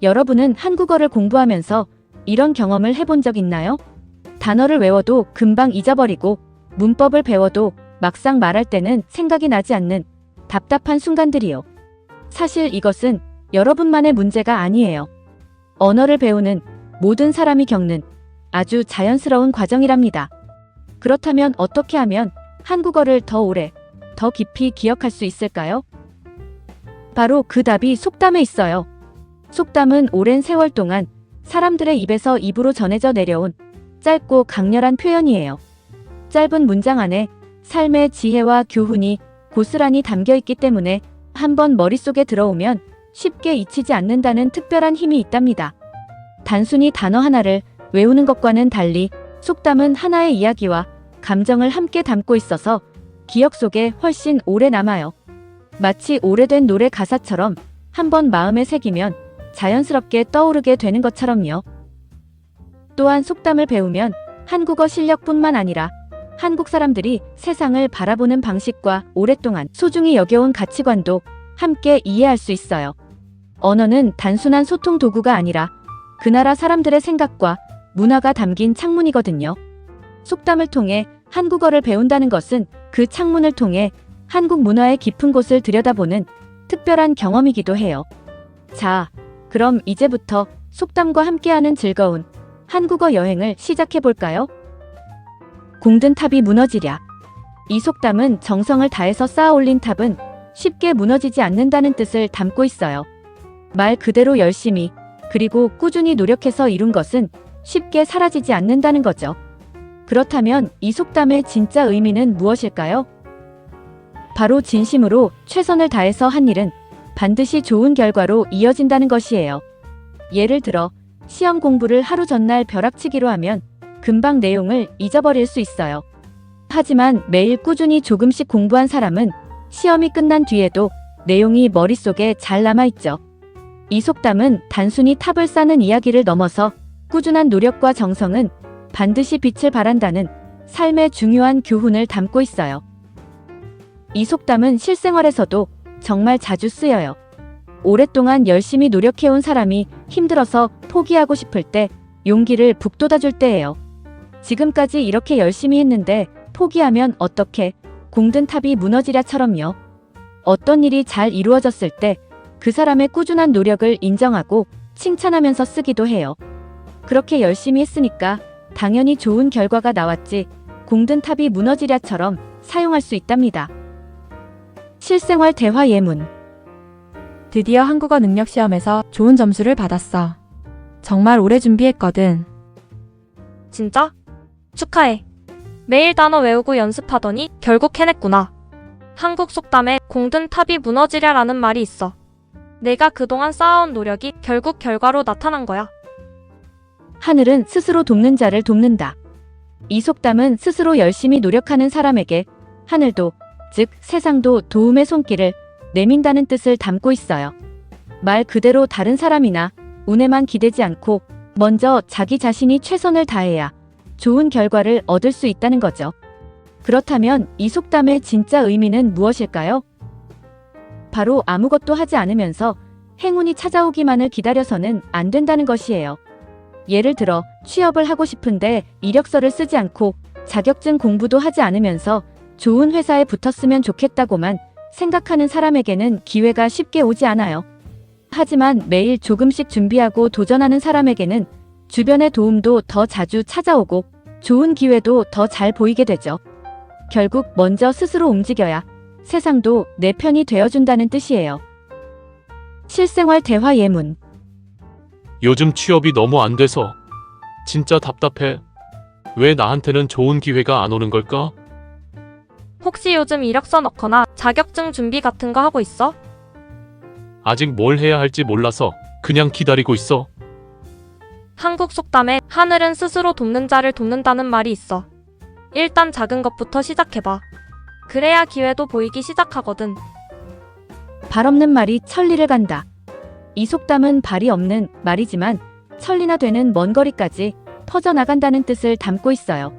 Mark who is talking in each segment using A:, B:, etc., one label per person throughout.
A: 여러분은 한국어를 공부하면서 이런 경험을 해본 적 있나요? 단어를 외워도 금방 잊어버리고 문법을 배워도 막상 말할 때는 생각이 나지 않는 답답한 순간들이요. 사실 이것은 여러분만의 문제가 아니에요. 언어를 배우는 모든 사람이 겪는 아주 자연스러운 과정이랍니다. 그렇다면 어떻게 하면 한국어를 더 오래, 더 깊이 기억할 수 있을까요? 바로 그 답이 속담에 있어요. 속담은 오랜 세월 동안 사람들의 입에서 입으로 전해져 내려온 짧고 강렬한 표현이에요. 짧은 문장 안에 삶의 지혜와 교훈이 고스란히 담겨 있기 때문에 한번 머릿속에 들어오면 쉽게 잊히지 않는다는 특별한 힘이 있답니다. 단순히 단어 하나를 외우는 것과는 달리 속담은 하나의 이야기와 감정을 함께 담고 있어서 기억 속에 훨씬 오래 남아요. 마치 오래된 노래 가사처럼 한번 마음에 새기면 자연스럽게 떠오르게 되는 것처럼요. 또한 속담을 배우면 한국어 실력뿐만 아니라 한국 사람들이 세상을 바라보는 방식과 오랫동안 소중히 여겨온 가치관도 함께 이해할 수 있어요. 언어는 단순한 소통 도구가 아니라 그 나라 사람들의 생각과 문화가 담긴 창문이거든요. 속담을 통해 한국어를 배운다는 것은 그 창문을 통해 한국 문화의 깊은 곳을 들여다보는 특별한 경험이기도 해요. 자, 그럼 이제부터 속담과 함께하는 즐거운 한국어 여행을 시작해볼까요? 공든 탑이 무너지랴. 이 속담은 정성을 다해서 쌓아 올린 탑은 쉽게 무너지지 않는다는 뜻을 담고 있어요. 말 그대로 열심히 그리고 꾸준히 노력해서 이룬 것은 쉽게 사라지지 않는다는 거죠. 그렇다면 이 속담의 진짜 의미는 무엇일까요? 바로 진심으로 최선을 다해서 한 일은 반드시 좋은 결과로 이어진다는 것이에요. 예를 들어 시험 공부를 하루 전날 벼락치기로 하면 금방 내용을 잊어버릴 수 있어요. 하지만 매일 꾸준히 조금씩 공부한 사람은 시험이 끝난 뒤에도 내용이 머릿속에 잘 남아있죠. 이 속담은 단순히 탑을 쌓는 이야기를 넘어서 꾸준한 노력과 정성은 반드시 빛을 발한다는 삶의 중요한 교훈을 담고 있어요. 이 속담은 실생활에서도 정말 자주 쓰여요. 오랫동안 열심히 노력해온 사람이 힘들어서 포기하고 싶을 때 용기를 북돋아줄 때예요. 지금까지 이렇게 열심히 했는데 포기하면 어떻게 공든 탑이 무너지랴처럼요. 어떤 일이 잘 이루어졌을 때 그 사람의 꾸준한 노력을 인정하고 칭찬하면서 쓰기도 해요. 그렇게 열심히 했으니까 당연히 좋은 결과가 나왔지 공든 탑이 무너지랴처럼 사용할 수 있답니다. 실생활 대화 예문.
B: 드디어 한국어 능력 시험에서 좋은 점수를 받았어. 정말 오래 준비했거든.
C: 진짜? 축하해. 매일 단어 외우고 연습하더니 결국 해냈구나. 한국 속담에 공든 탑이 무너지랴라는 말이 있어. 내가 그동안 쌓아온 노력이 결국 결과로 나타난 거야.
A: 하늘은 스스로 돕는 자를 돕는다. 이 속담은 스스로 열심히 노력하는 사람에게 하늘도, 즉 세상도 도움의 손길을 내민다는 뜻을 담고 있어요. 말 그대로 다른 사람이나 운에만 기대지 않고 먼저 자기 자신이 최선을 다해야 좋은 결과를 얻을 수 있다는 거죠. 그렇다면 이 속담의 진짜 의미는 무엇일까요? 바로 아무것도 하지 않으면서 행운이 찾아오기만을 기다려서는 안 된다는 것이에요. 예를 들어 취업을 하고 싶은데 이력서를 쓰지 않고 자격증 공부도 하지 않으면서 좋은 회사에 붙었으면 좋겠다고만 생각하는 사람에게는 기회가 쉽게 오지 않아요. 하지만 매일 조금씩 준비하고 도전하는 사람에게는 주변의 도움도 더 자주 찾아오고 좋은 기회도 더 잘 보이게 되죠. 결국 먼저 스스로 움직여야 세상도 내 편이 되어준다는 뜻이에요. 실생활 대화 예문.
D: 요즘 취업이 너무 안 돼서 진짜 답답해. 왜 나한테는 좋은 기회가 안 오는 걸까?
C: 혹시 요즘 이력서 넣거나 자격증 준비 같은 거 하고 있어?
D: 아직 뭘 해야 할지 몰라서 그냥 기다리고 있어.
C: 한국 속담에 하늘은 스스로 돕는 자를 돕는다는 말이 있어. 일단 작은 것부터 시작해봐. 그래야 기회도 보이기 시작하거든.
A: 발 없는 말이 천리를 간다. 이 속담은 발이 없는 말이지만 천리나 되는 먼 거리까지 퍼져나간다는 뜻을 담고 있어요.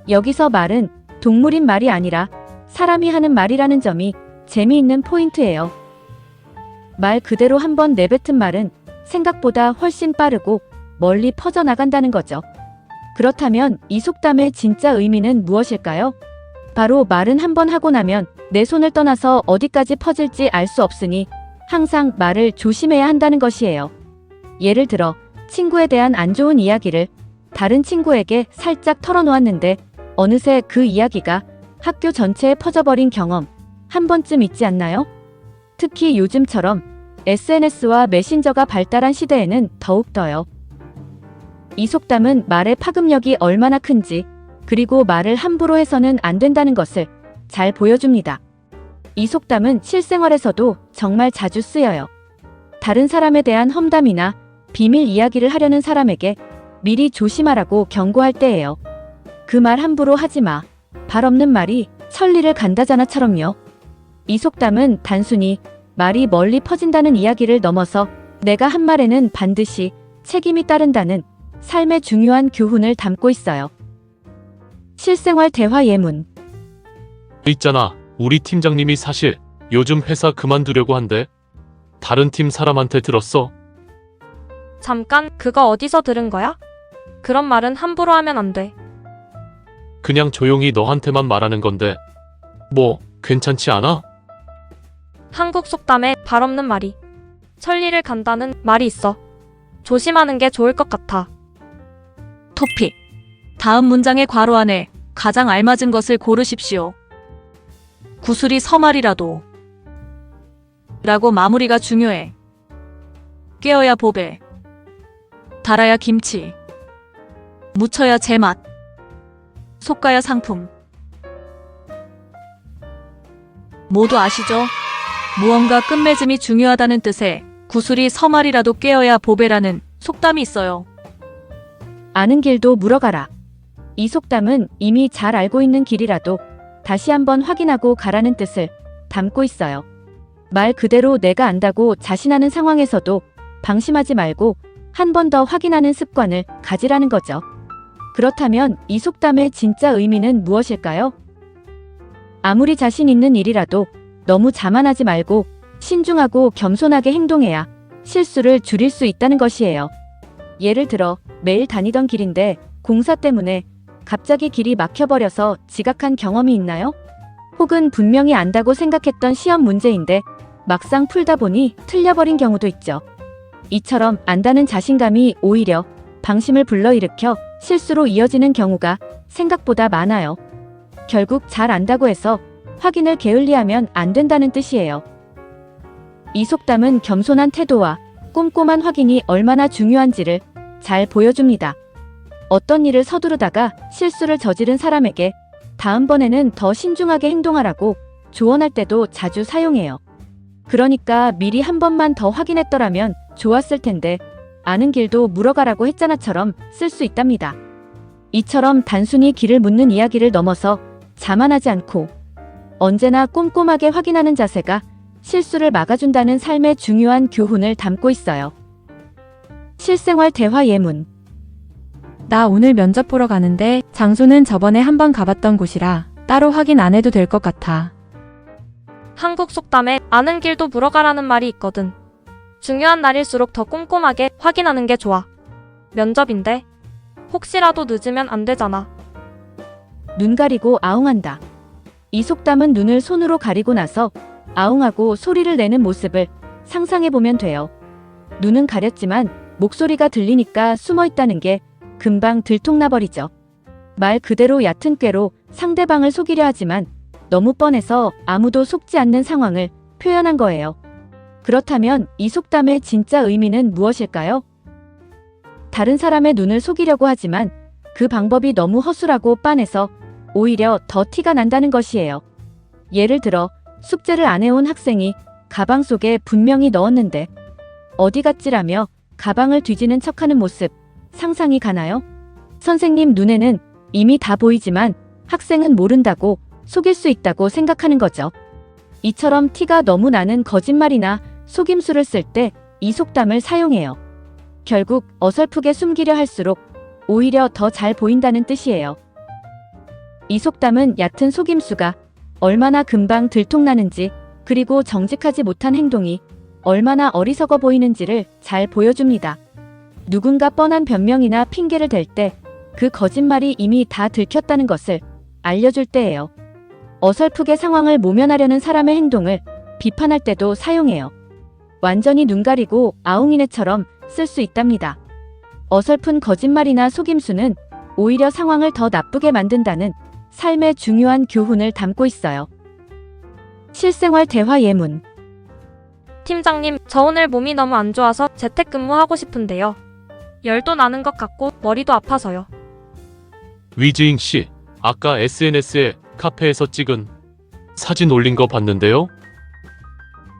A: 여기서 말은 동물인 말이 아니라 사람이 하는 말이라는 점이 재미있는 포인트예요. 말 그대로 한번 내뱉은 말은 생각보다 훨씬 빠르고 멀리 퍼져나간다는 거죠. 그렇다면 이 속담의 진짜 의미는 무엇일까요? 바로 말은 한 번 하고 나면 내 손을 떠나서 어디까지 퍼질지 알 수 없으니 항상 말을 조심해야 한다는 것이에요. 예를 들어 친구에 대한 안 좋은 이야기를 다른 친구에게 살짝 털어놓았는데 어느새 그 이야기가 학교 전체에 퍼져버린 경험 한 번쯤 있지 않나요? 특히 요즘처럼 SNS와 메신저가 발달한 시대에는 더욱더요. 이 속담은 말의 파급력이 얼마나 큰지 그리고 말을 함부로 해서는 안 된다는 것을 잘 보여줍니다. 이 속담은 실생활에서도 정말 자주 쓰여요. 다른 사람에 대한 험담이나 비밀 이야기를 하려는 사람에게 미리 조심하라고 경고할 때예요. 그 말 함부로 하지 마. 발 없는 말이 천리를 간다잖아처럼요. 이 속담은 단순히 말이 멀리 퍼진다는 이야기를 넘어서 내가 한 말에는 반드시 책임이 따른다는 삶의 중요한 교훈을 담고 있어요. 실생활 대화 예문.
D: 있잖아. 우리 팀장님이 사실 요즘 회사 그만두려고 한대. 다른 팀 사람한테 들었어.
C: 잠깐, 그거 어디서 들은 거야? 그런 말은 함부로 하면 안 돼.
D: 그냥 조용히 너한테만 말하는 건데. 뭐, 괜찮지 않아?
C: 한국 속담에 발 없는 말이 천리를 간다는 말이 있어. 조심하는 게 좋을 것 같아.
E: 토픽. 다음 문장의 괄호 안에 가장 알맞은 것을 고르십시오. 구슬이 서말이라도 라고 마무리가 중요해. 깨어야 보배. 달아야 김치. 묻혀야 제맛. 솎아야 상품. 모두 아시죠? 무언가 끝맺음이 중요하다는 뜻의 구슬이 서말이라도 깨어야 보배라는 속담이 있어요.
A: 아는 길도 물어가라. 이 속담은 이미 잘 알고 있는 길이라도 다시 한번 확인하고 가라는 뜻을 담고 있어요. 말 그대로 내가 안다고 자신하는 상황에서도 방심하지 말고 한 번 더 확인하는 습관을 가지라는 거죠. 그렇다면 이 속담의 진짜 의미는 무엇일까요? 아무리 자신 있는 일이라도 너무 자만하지 말고 신중하고 겸손하게 행동해야 실수를 줄일 수 있다는 것이에요. 예를 들어 매일 다니던 길인데 공사 때문에 갑자기 길이 막혀버려서 지각한 경험이 있나요? 혹은 분명히 안다고 생각했던 시험 문제인데 막상 풀다 보니 틀려버린 경우도 있죠. 이처럼 안다는 자신감이 오히려 방심을 불러일으켜 실수로 이어지는 경우가 생각보다 많아요. 결국 잘 안다고 해서 확인을 게을리하면 안 된다는 뜻이에요. 이 속담은 겸손한 태도와 꼼꼼한 확인이 얼마나 중요한지를 잘 보여줍니다. 어떤 일을 서두르다가 실수를 저지른 사람에게 다음번에는 더 신중하게 행동하라고 조언할 때도 자주 사용해요. 그러니까 미리 한 번만 더 확인했더라면 좋았을 텐데 아는 길도 물어가라고 했잖아처럼 쓸 수 있답니다. 이처럼 단순히 길을 묻는 이야기를 넘어서 자만하지 않고 언제나 꼼꼼하게 확인하는 자세가 실수를 막아준다는 삶의 중요한 교훈을 담고 있어요. 실생활 대화 예문.
B: 나 오늘 면접 보러 가는데 장소는 저번에 한번 가봤던 곳이라 따로 확인 안 해도 될 것 같아.
C: 한국 속담에 아는 길도 물어가라는 말이 있거든. 중요한 날일수록 더 꼼꼼하게 확인하는 게 좋아. 면접인데 혹시라도 늦으면 안 되잖아.
A: 눈 가리고 아웅한다. 이 속담은 눈을 손으로 가리고 나서 아웅하고 소리를 내는 모습을 상상해보면 돼요. 눈은 가렸지만 목소리가 들리니까 숨어있다는 게 금방 들통나버리죠. 말 그대로 얕은 꾀로 상대방을 속이려 하지만 너무 뻔해서 아무도 속지 않는 상황을 표현한 거예요. 그렇다면 이 속담의 진짜 의미는 무엇일까요? 다른 사람의 눈을 속이려고 하지만 그 방법이 너무 허술하고 빤해서 오히려 더 티가 난다는 것이에요. 예를 들어 숙제를 안 해온 학생이 가방 속에 분명히 넣었는데 어디 갔지라며 가방을 뒤지는 척하는 모습 상상이 가나요? 선생님 눈에는 이미 다 보이지만 학생은 모른다고 속일 수 있다고 생각하는 거죠. 이처럼 티가 너무 나는 거짓말이나 속임수를 쓸 때 이 속담을 사용해요. 결국 어설프게 숨기려 할수록 오히려 더 잘 보인다는 뜻이에요. 이 속담은 얕은 속임수가 얼마나 금방 들통나는지 그리고 정직하지 못한 행동이 얼마나 어리석어 보이는지를 잘 보여줍니다. 누군가 뻔한 변명이나 핑계를 댈 때 그 거짓말이 이미 다 들켰다는 것을 알려줄 때예요. 어설프게 상황을 모면하려는 사람의 행동을 비판할 때도 사용해요. 완전히 눈 가리고 아웅이네처럼 쓸 수 있답니다. 어설픈 거짓말이나 속임수는 오히려 상황을 더 나쁘게 만든다는 삶의 중요한 교훈을 담고 있어요. 실생활 대화 예문.
C: 팀장님, 저 오늘 몸이 너무 안 좋아서 재택근무하고 싶은데요. 열도 나는 것 같고 머리도 아파서요.
D: 위지잉 씨, 아까 SNS에 카페에서 찍은 사진 올린 거 봤는데요?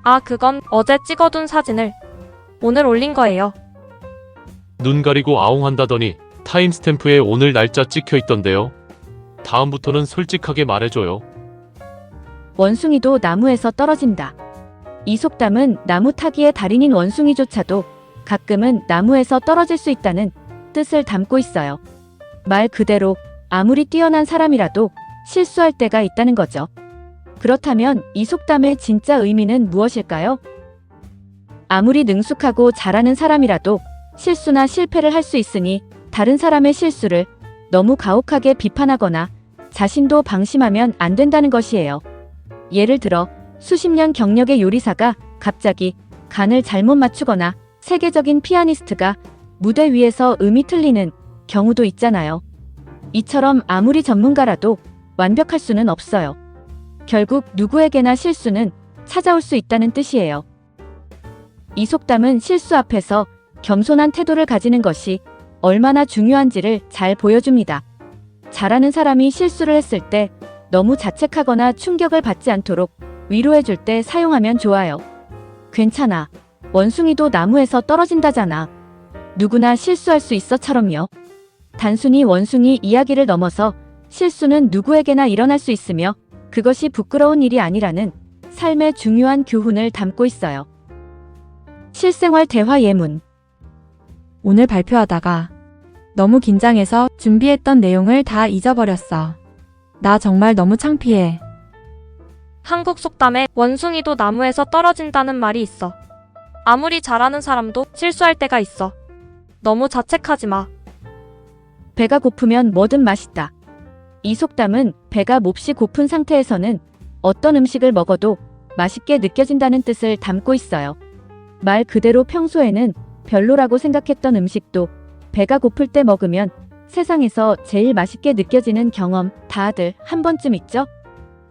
C: 아, 그건 어제 찍어둔 사진을 오늘 올린 거예요.
D: 눈 가리고 아웅한다더니 타임스탬프에 오늘 날짜 찍혀 있던데요. 다음부터는 솔직하게 말해줘요.
A: 원숭이도 나무에서 떨어진다. 이 속담은 나무 타기의 달인인 원숭이조차도 가끔은 나무에서 떨어질 수 있다는 뜻을 담고 있어요. 말 그대로 아무리 뛰어난 사람이라도 실수할 때가 있다는 거죠. 그렇다면 이 속담의 진짜 의미는 무엇일까요? 아무리 능숙하고 잘하는 사람이라도 실수나 실패를 할 수 있으니 다른 사람의 실수를 너무 가혹하게 비판하거나 자신도 방심하면 안 된다는 것이에요. 예를 들어 수십 년 경력의 요리사가 갑자기 간을 잘못 맞추거나 세계적인 피아니스트가 무대 위에서 음이 틀리는 경우도 있잖아요. 이처럼 아무리 전문가라도 완벽할 수는 없어요. 결국 누구에게나 실수는 찾아올 수 있다는 뜻이에요. 이 속담은 실수 앞에서 겸손한 태도를 가지는 것이 얼마나 중요한지를 잘 보여줍니다. 잘하는 사람이 실수를 했을 때 너무 자책하거나 충격을 받지 않도록 위로해줄 때 사용하면 좋아요. 괜찮아. 원숭이도 나무에서 떨어진다잖아. 누구나 실수할 수 있어처럼요. 단순히 원숭이 이야기를 넘어서 실수는 누구에게나 일어날 수 있으며 그것이 부끄러운 일이 아니라는 삶의 중요한 교훈을 담고 있어요. 실생활 대화 예문.
B: 오늘 발표하다가 너무 긴장해서 준비했던 내용을 다 잊어버렸어. 나 정말 너무 창피해.
C: 한국 속담에 원숭이도 나무에서 떨어진다는 말이 있어. 아무리 잘하는 사람도 실수할 때가 있어. 너무 자책하지 마.
A: 배가 고프면 뭐든 맛있다. 이 속담은 배가 몹시 고픈 상태에서는 어떤 음식을 먹어도 맛있게 느껴진다는 뜻을 담고 있어요. 말 그대로 평소에는 별로라고 생각했던 음식도 배가 고플 때 먹으면 세상에서 제일 맛있게 느껴지는 경험 다들 한 번쯤 있죠?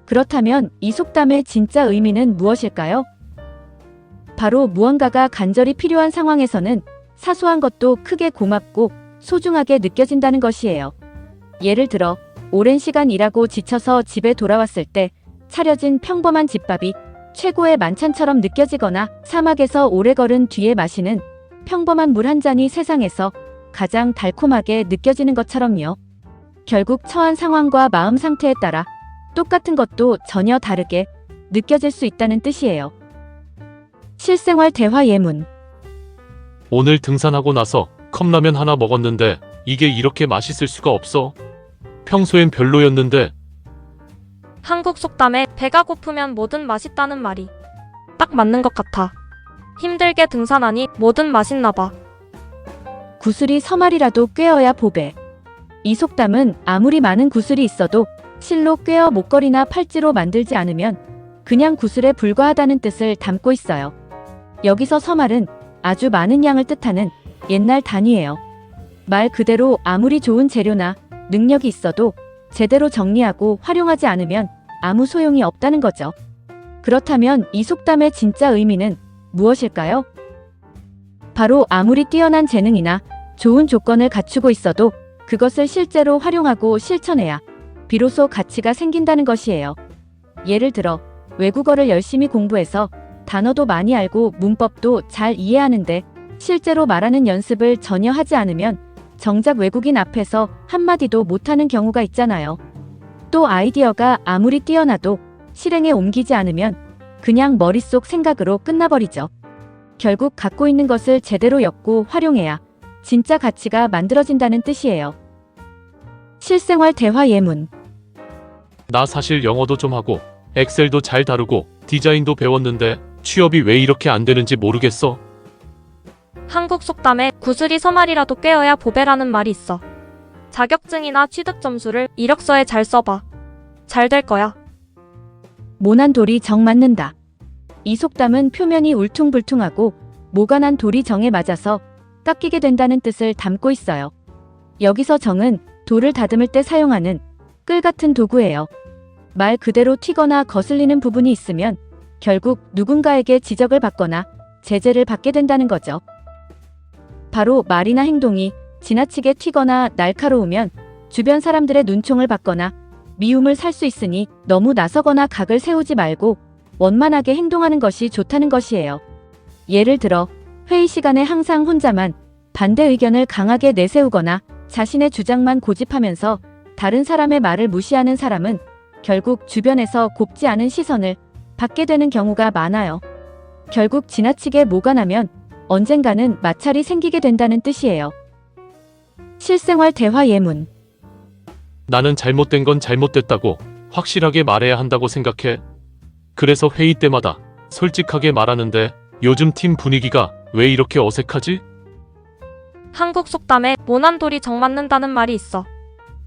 A: 그렇다면 이 속담의 진짜 의미는 무엇일까요? 바로 무언가가 간절히 필요한 상황에서는 사소한 것도 크게 고맙고 소중하게 느껴진다는 것이에요. 예를 들어 오랜 시간 일하고 지쳐서 집에 돌아왔을 때 차려진 평범한 집밥이 최고의 만찬처럼 느껴지거나 사막에서 오래 걸은 뒤에 마시는 평범한 물 한 잔이 세상에서 가장 달콤하게 느껴지는 것처럼요. 결국 처한 상황과 마음 상태에 따라 똑같은 것도 전혀 다르게 느껴질 수 있다는 뜻이에요. 실생활 대화 예문.
D: 오늘 등산하고 나서 컵라면 하나 먹었는데 이게 이렇게 맛있을 수가 없어. 평소엔 별로였는데.
C: 한국 속담에 배가 고프면 뭐든 맛있다는 말이 딱 맞는 것 같아. 힘들게 등산하니 뭐든 맛있나 봐.
A: 구슬이 서말이라도 꿰어야 보배. 이 속담은 아무리 많은 구슬이 있어도 실로 꿰어 목걸이나 팔찌로 만들지 않으면 그냥 구슬에 불과하다는 뜻을 담고 있어요. 여기서 서말은 아주 많은 양을 뜻하는 옛날 단위예요. 말 그대로 아무리 좋은 재료나 능력이 있어도 제대로 정리하고 활용하지 않으면 아무 소용이 없다는 거죠. 그렇다면 이 속담의 진짜 의미는 무엇일까요? 바로 아무리 뛰어난 재능이나 좋은 조건을 갖추고 있어도 그것을 실제로 활용하고 실천해야 비로소 가치가 생긴다는 것이에요. 예를 들어 외국어를 열심히 공부해서 단어도 많이 알고 문법도 잘 이해하는데 실제로 말하는 연습을 전혀 하지 않으면 정작 외국인 앞에서 한마디도 못하는 경우가 있잖아요. 또 아이디어가 아무리 뛰어나도 실행에 옮기지 않으면 그냥 머릿속 생각으로 끝나버리죠. 결국 갖고 있는 것을 제대로 엮고 활용해야 진짜 가치가 만들어진다는 뜻이에요. 실생활 대화 예문.
D: 나 사실 영어도 좀 하고 엑셀도 잘 다루고 디자인도 배웠는데 취업이 왜 이렇게 안 되는지 모르겠어.
C: 한국 속담에 구슬이 서말이라도 꿰어야 보배라는 말이 있어. 자격증이나 취득 점수를 이력서에 잘 써봐. 잘 될 거야.
A: 모난 돌이 정 맞는다. 이 속담은 표면이 울퉁불퉁하고 모관한 돌이 정에 맞아서 깎이게 된다는 뜻을 담고 있어요. 여기서 정은 돌을 다듬을 때 사용하는 끌 같은 도구예요. 말 그대로 튀거나 거슬리는 부분이 있으면 결국 누군가에게 지적을 받거나 제재를 받게 된다는 거죠. 바로 말이나 행동이 지나치게 튀거나 날카로우면 주변 사람들의 눈총을 받거나 미움을 살 수 있으니 너무 나서거나 각을 세우지 말고 원만하게 행동하는 것이 좋다는 것이에요. 예를 들어 회의 시간에 항상 혼자만 반대 의견을 강하게 내세우거나 자신의 주장만 고집하면서 다른 사람의 말을 무시하는 사람은 결국 주변에서 곱지 않은 시선을 받게 되는 경우가 많아요. 결국 지나치게 모관하면 언젠가는 마찰이 생기게 된다는 뜻이에요. 실생활 대화 예문.
D: 나는 잘못된 건 잘못됐다고 확실하게 말해야 한다고 생각해. 그래서 회의 때마다 솔직하게 말하는데 요즘 팀 분위기가 왜 이렇게 어색하지?
C: 한국 속담에 모난 돌이 정 맞는다는 말이 있어.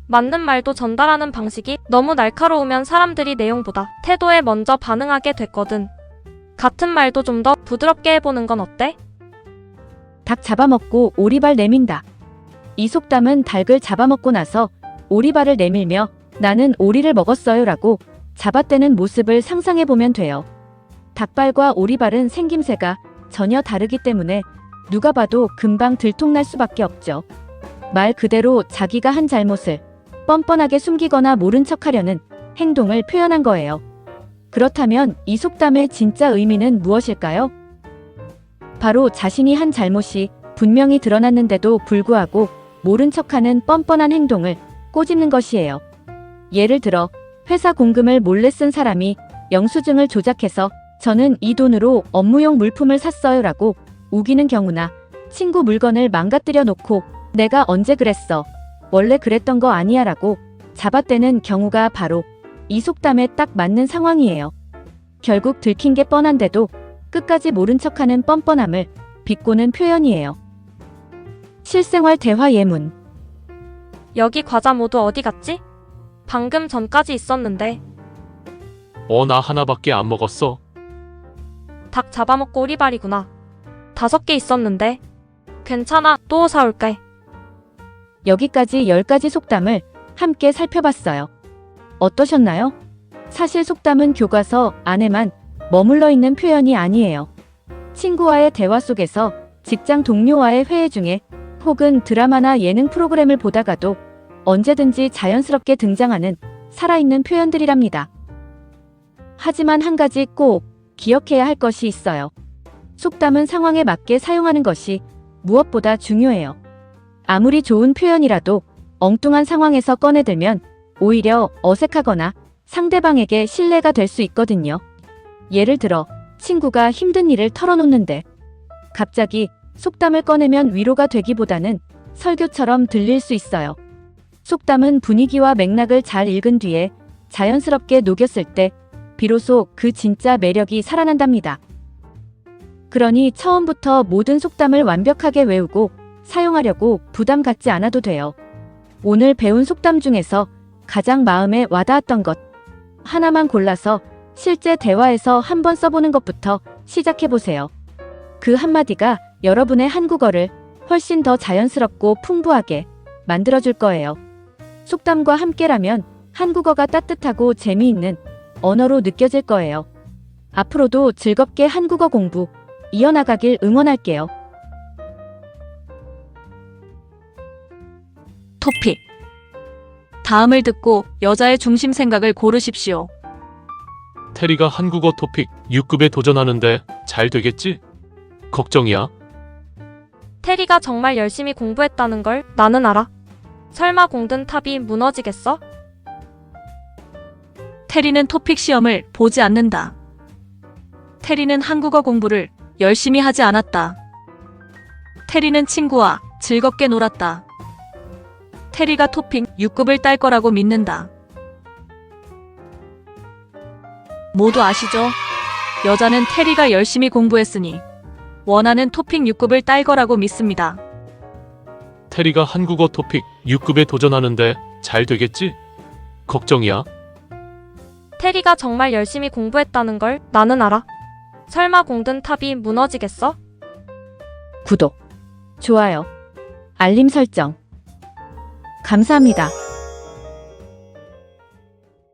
C: 맞는 말도 전달하는 방식이 너무 날카로우면 사람들이 내용보다 태도에 먼저 반응하게 됐거든. 같은 말도 좀 더 부드럽게 해보는 건 어때?
A: 닭 잡아먹고 오리발 내민다. 이 속담은 닭을 잡아먹고 나서 오리발을 내밀며 나는 오리를 먹었어요 라고 잡아떼는 모습을 상상해보면 돼요. 닭발과 오리발은 생김새가 전혀 다르기 때문에 누가 봐도 금방 들통날 수밖에 없죠. 말 그대로 자기가 한 잘못을 뻔뻔하게 숨기거나 모른 척하려는 행동을 표현한 거예요. 그렇다면 이 속담의 진짜 의미는 무엇일까요? 바로 자신이 한 잘못이 분명히 드러났는데도 불구하고 모른 척하는 뻔뻔한 행동을 꼬집는 것이에요. 예를 들어 회사 공금을 몰래 쓴 사람이 영수증을 조작해서 저는 이 돈으로 업무용 물품을 샀어요 라고 우기는 경우나 친구 물건을 망가뜨려 놓고 내가 언제 그랬어? 원래 그랬던 거 아니야 라고 잡아떼는 경우가 바로 이 속담에 딱 맞는 상황이에요. 결국 들킨 게 뻔한데도 끝까지 모른 척하는 뻔뻔함을 비꼬는 표현이에요. 실생활 대화 예문.
C: 여기 과자 모두 어디 갔지? 방금 전까지 있었는데.
D: 나 하나밖에 안 먹었어.
C: 닭 잡아먹고 오리발이구나. 5개 있었는데. 괜찮아, 또 사올게.
A: 여기까지 10가지 속담을 함께 살펴봤어요. 어떠셨나요? 사실 속담은 교과서 안에만 머물러 있는 표현이 아니에요. 친구와의 대화 속에서, 직장 동료와의 회의 중에, 혹은 드라마나 예능 프로그램을 보다가도 언제든지 자연스럽게 등장하는 살아있는 표현들이랍니다. 하지만 한 가지 꼭 기억해야 할 것이 있어요. 속담은 상황에 맞게 사용하는 것이 무엇보다 중요해요. 아무리 좋은 표현이라도 엉뚱한 상황에서 꺼내들면 오히려 어색하거나 상대방에게 신뢰가 될 수 있거든요. 예를 들어 친구가 힘든 일을 털어놓는데 갑자기 속담을 꺼내면 위로가 되기보다는 설교처럼 들릴 수 있어요. 속담은 분위기와 맥락을 잘 읽은 뒤에 자연스럽게 녹였을 때 비로소 그 진짜 매력이 살아난답니다. 그러니 처음부터 모든 속담을 완벽하게 외우고 사용하려고 부담 갖지 않아도 돼요. 오늘 배운 속담 중에서 가장 마음에 와닿았던 것 하나만 골라서 실제 대화에서 한번 써보는 것부터 시작해보세요. 그 한마디가 여러분의 한국어를 훨씬 더 자연스럽고 풍부하게 만들어줄 거예요. 속담과 함께라면 한국어가 따뜻하고 재미있는 언어로 느껴질 거예요. 앞으로도 즐겁게 한국어 공부 이어나가길 응원할게요.
E: 토픽. 다음을 듣고 여자의 중심 생각을 고르십시오.
D: 테리가 한국어 토픽 6급에 도전하는데 잘 되겠지? 걱정이야.
C: 테리가 정말 열심히 공부했다는 걸 나는 알아. 설마 공든 탑이 무너지겠어?
E: 테리는 토픽 시험을 보지 않는다. 테리는 한국어 공부를 열심히 하지 않았다. 테리는 친구와 즐겁게 놀았다. 테리가 토픽 6급을 딸 거라고 믿는다. 모두 아시죠? 여자는 테리가 열심히 공부했으니 원하는 토픽 6급을 딸 거라고 믿습니다.
D: 테리가 한국어 토픽 6급에 도전하는데 잘 되겠지? 걱정이야.
C: 테리가 정말 열심히 공부했다는 걸 나는 알아. 설마 공든 탑이 무너지겠어?
A: 구독, 좋아요, 알림 설정. 감사합니다.